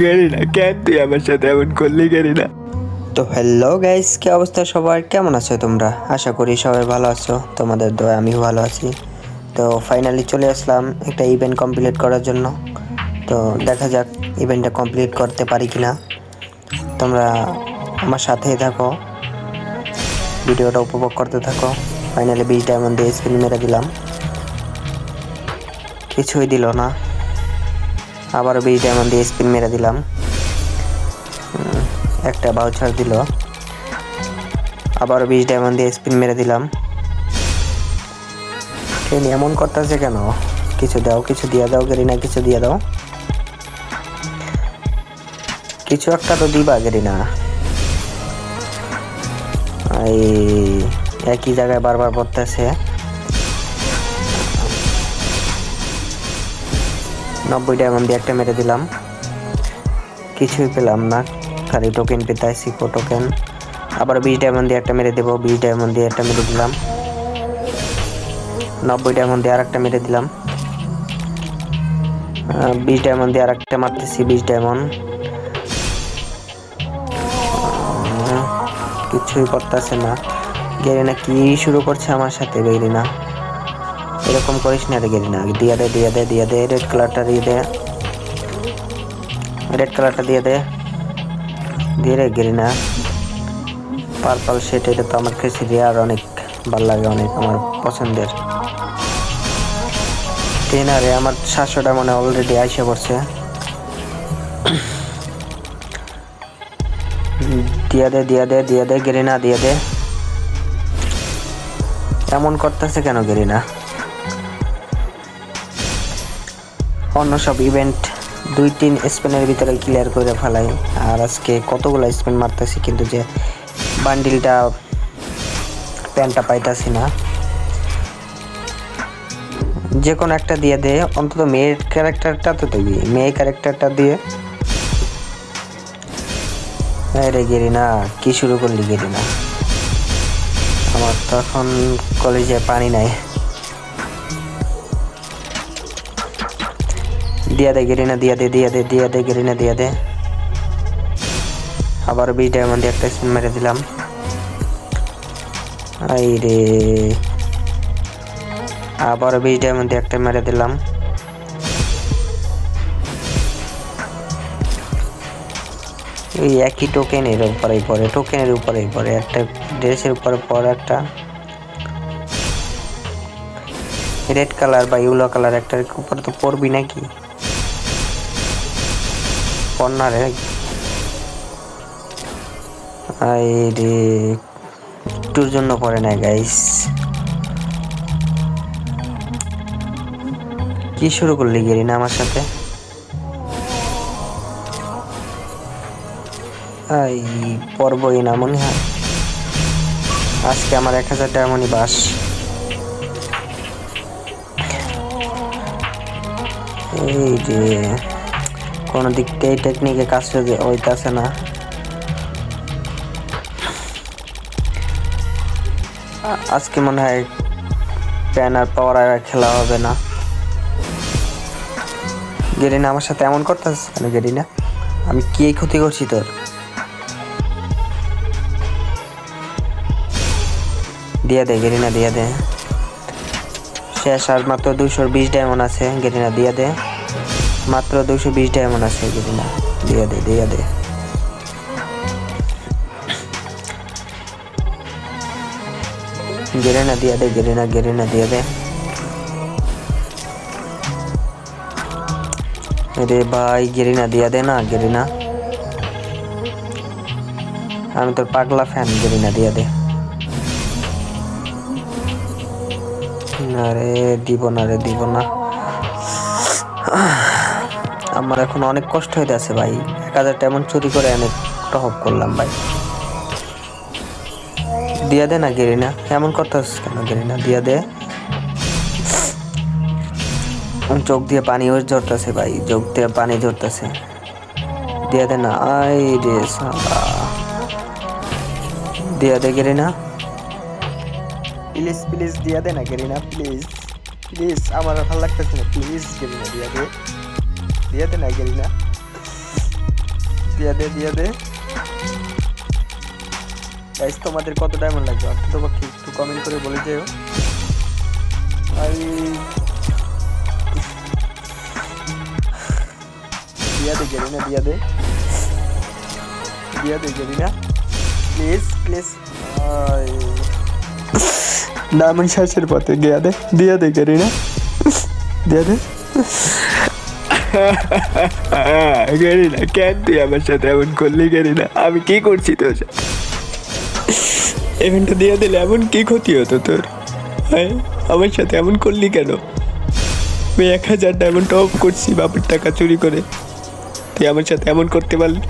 Garena, কেন তুই আমার সাথে এমন করলি গেরিনা? তো হ্যালো গাইস, কি অবস্থা সবার? কেমন আছো তোমরা? আশা করি সবাই ভালো আছো। তোমাদের দোয়া আমিও ভালো আছি। তো ফাইনালি চলে আসলাম একটা ইভেন্ট কমপ্লিট করার জন্য। তো দেখা যাক ইভেন্টটা কমপ্লিট করতে পারি কিনা। তোমরা আমার সাথেই থাকো, ভিডিওটা উপভোগ করতে থাকো। ফাইনালি 20 ডায়মন্ড দিয়ে স্পিন মেরে দিলাম, কিছুই দিল না। আবারও 20 ডায়মন্ড দিয়ে স্পিন মেরে দিলাম, একটা ভাউচার দিল। আবারও 20 ডায়মন্ড দিয়ে স্পিন মেরে দিলাম। এমন করতেছে কেন? কিছু দাও, কিছু দিয়ে দাও গেরিনা, কিছু দিয়ে দাও, কিছু একটা তো দিবা গেরিনা। এই একই জায়গায় বারবার পড়তেছে। 90 ডায়মন্ড দিয়ে একটা মেরে দিলাম, কিছুই পেলাম না, খালি টোকেন পেতাইছি, টোকেন। আবার 20 ডায়মন্ড দিয়ে একটা মেরে দেবো, 20 ডায়মন্ড দিয়ে একটা মেরে দিলাম, 90 ডায়মন্ড দিয়ে আর একটা মেরে দিলাম, 20 ডায়মন্ড দিয়ে আর একটা মারতেছি, 20 ডায়মন্ড। কিছুই করতেছে না গেরিনা। কি শুরু করছে আমার সাথে গেরিনা? এরকম করিস না রে গেরিনা। দিয়ে দে, দিয়ে দে, দিয়ে দে, রেড কালারটা দিয়ে দে, রেড কালারটা দিয়ে দে, দিয়ে রে গেরিনা। পার্পল শেড, এটা তো আমার কাছে রেয়ার, অনেক ভালো লাগে, অনেক আমার পছন্দের। না রে, আমার 700টা মানে অলরেডি আইসে পড়ছে। দিয়ে দে, দিয়ে দে, দিয়ে দে গেরিনা, দিয়ে দে। এমন করতেছে কেন গেরিনা? অন্য সব ইভেন্ট 2-3 স্পিনের ভিতরে ক্লিয়ার করে ফেলাই, আর আজকে কতগুলো স্পিন মারতেছি কিন্তু যে বান্ডিলটা, প্যান্টটা পাইতাছি না। যে কোনো একটা দিয়ে দে, অন্তত মেয়ের ক্যারেক্টারটা তো দিবি, মেয়ে ক্যারেক্টারটা দিয়ে। রে গেরিনা, কি শুরু করলি গেরিনা? আমার তো এখন কলেজে পানি নাই। দিয়া দে গেরিনা, দিয়া দে, দিয়া দে, দিয়া দে গেরিনা, দিয়া দে। আবার 20 ডায়মন্ড দিয়ে একটা স্পিন মেরে দিলাম। এই রে, আবার 20 ডায়মন্ড দিয়ে একটা মেরে দিলাম। এই একই টোকেনের উপরেই পড়ে, টোকেনের উপরেই পড়ে, একটা ড্রেসের উপরে পড়ে, একটা রেড কালার বা ইয়েলো কালার একটার উপরে তো পড়বি নাকি? পড় না রে। রে, একটুর জন্য পড়ে না গাইস। কি শুরু করলি গেরিনা আমার সাথে? এই পড়বই না মনে হয়। আজকে আমার 1000 ডায়মন্ডই বাস। এই যে কোনো দিক থেকে টেকনিকে কাজ হইতাছে না। আজকে মনে হয় ব্যানার পাওয়ার আর খেলা হবে না। গেরিনা আমার সাথে এমন করতেছিস কেন গেরিনা? আমি কি ক্ষতি করছি তোর? দিয়ে দে গেরিনা, দিয়ে দে। শেষ, আর মাত্র 220 ডায়মন্ড আছে গেরিনা, দিয়ে দে। মাত্র 220 ডায়মন্ড আছে গেরিনা, দিয়ে দে, দিয়ে দে। গেরিনা দিয়ে দে, গেরিনা, গেরিনা দিয়ে দে। রে ভাই গেরিনা দিয়ে দে না গেরিনা, আমি তোর পাগলা ফ্যান, গেরিনা দিয়ে দে। আরে দিব না রে, দিব না। আমার এখন অনেক কষ্ট হইতে আছে ভাই। 1000 এমন চুরি করে অনেক টপ করলাম ভাই। দিয়া দে না গেরিনা, এমন কথা কেন গেরিনা? দিয়া দে। চোখ দিয়ে পানি ঝরতেছে ভাই, চোখ দিয়ে পানি ঝরতেছে। দিয়া দে না। আই রে সালা, দিয়া দে গেরিনা, প্লিজ প্লিজ দিয়া দে না গেরিনা, প্লিজ প্লিজ, আমার ভালো লাগতেছে না, প্লিজ গেরিনা দিয়া দে। দিয়ে দে না গেলি না, দিয়ে দে গাইস। তোমাদের কত ডায়মন্ড লাগবে অন্তত পক্ষে একটু কমেন্ট করে বলে যেও। ভাই দিয়া দে গেলি না, দিয়া দে গেলি না, প্লিজ প্লিজ। ডায়মন্ড শেষের পথে দিয়া দে গেলি না, দিয়া দে গেলি না। কেন তুই আমার সাথে এমন করলি গেলি না? আমি কি করছি তোর সাথে? ইভেন্টটা দিয়ে দিলে এমন কি ক্ষতি হতো তোর? হ্যাঁ, আমার সাথে এমন করলি কেন? আমি 1000 ডায়মন্ড টপ করছি বাপের টাকা চুরি করে, তুই আমার সাথে এমন করতে পারলি?